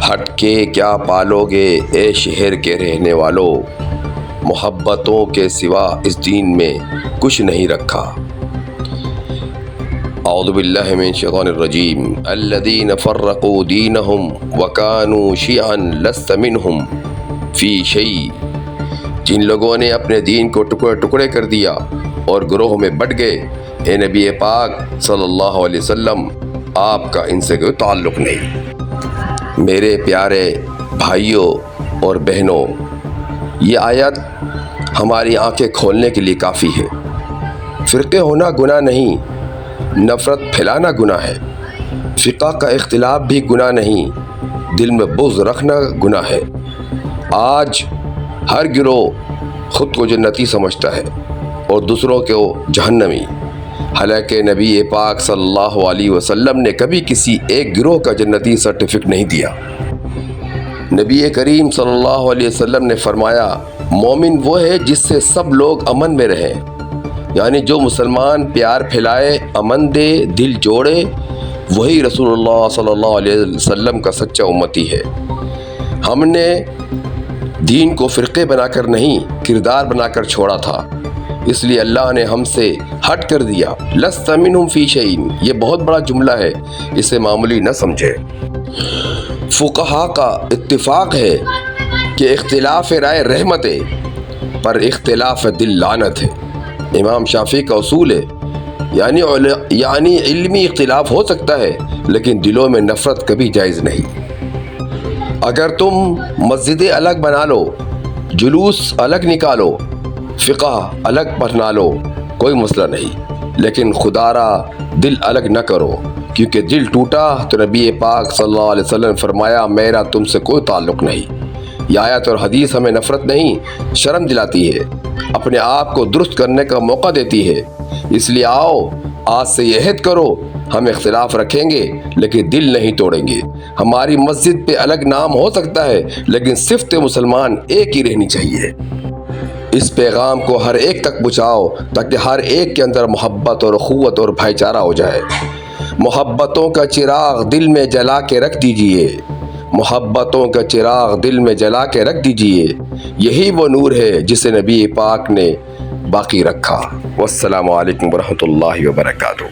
ہٹ کے کیا پالو گے اے شہر کے رہنے والو، محبتوں کے سوا اس دین میں کچھ نہیں رکھا۔ اعوذ باللہ من الشیطان الرجیم الذین فرقوا دینہم وکانوا شیعا لست منہم فی شیء، جن لوگوں نے اپنے دین کو ٹکڑے ٹکڑے کر دیا اور گروہ میں بٹ گئے، اے نبی پاک صلی اللہ علیہ وسلم آپ کا ان سے کوئی تعلق نہیں۔ میرے پیارے بھائیوں اور بہنوں، یہ آیت ہماری آنکھیں کھولنے کے لیے کافی ہے۔ فرقے ہونا گناہ نہیں، نفرت پھیلانا گناہ ہے۔ فقہ کا اختلاف بھی گناہ نہیں، دل میں بغض رکھنا گناہ ہے۔ آج ہر گروہ خود کو جنتی سمجھتا ہے اور دوسروں کو جہنمی، حالانکہ نبی پاک صلی اللہ علیہ وسلم نے کبھی کسی ایک گروہ کا جنتی سرٹیفکیٹ نہیں دیا۔ نبی کریم صلی اللہ علیہ وسلم نے فرمایا، مومن وہ ہے جس سے سب لوگ امن میں رہیں، یعنی جو مسلمان پیار پھیلائے، امن دے، دل جوڑے، وہی رسول اللہ صلی اللہ علیہ وسلم کا سچا امتی ہے۔ ہم نے دین کو فرقے بنا کر نہیں، کردار بنا کر چھوڑا تھا، اس لیے اللہ نے ہم سے ہٹ کر دیا۔ لست منہم فی شیء، یہ بہت بڑا جملہ ہے، اسے معمولی نہ سمجھے۔ فقہا کا اتفاق ہے کہ اختلاف رائے رحمت ہے، پر اختلاف دل لعنت ہے۔ امام شافعی کا اصول ہے، یعنی علمی اختلاف ہو سکتا ہے لیکن دلوں میں نفرت کبھی جائز نہیں۔ اگر تم مسجدیں الگ بنا لو، جلوس الگ نکالو، فقہ الگ پڑھنا لو، کوئی مسئلہ نہیں، لیکن خدا را دل الگ نہ کرو، کیونکہ دل ٹوٹا تو نبی پاک صلی اللہ علیہ وسلم نے فرمایا میرا تم سے کوئی تعلق نہیں۔ یہ آیت اور حدیث ہمیں نفرت نہیں، شرم دلاتی ہے، اپنے آپ کو درست کرنے کا موقع دیتی ہے۔ اس لیے آؤ آج سے یہ عہد کرو، ہم اختلاف رکھیں گے لیکن دل نہیں توڑیں گے۔ ہماری مسجد پہ الگ نام ہو سکتا ہے لیکن صفت مسلمان ایک ہی رہنی چاہیے۔ اس پیغام کو ہر ایک تک پہنچاؤ تاکہ ہر ایک کے اندر محبت اور اخوت اور بھائی چارہ ہو جائے۔ محبتوں کا چراغ دل میں جلا کے رکھ دیجئے، محبتوں کا چراغ دل میں جلا کے رکھ دیجئے، یہی وہ نور ہے جسے نبی پاک نے باقی رکھا۔ والسلام علیکم ورحمۃ اللہ وبرکاتہ۔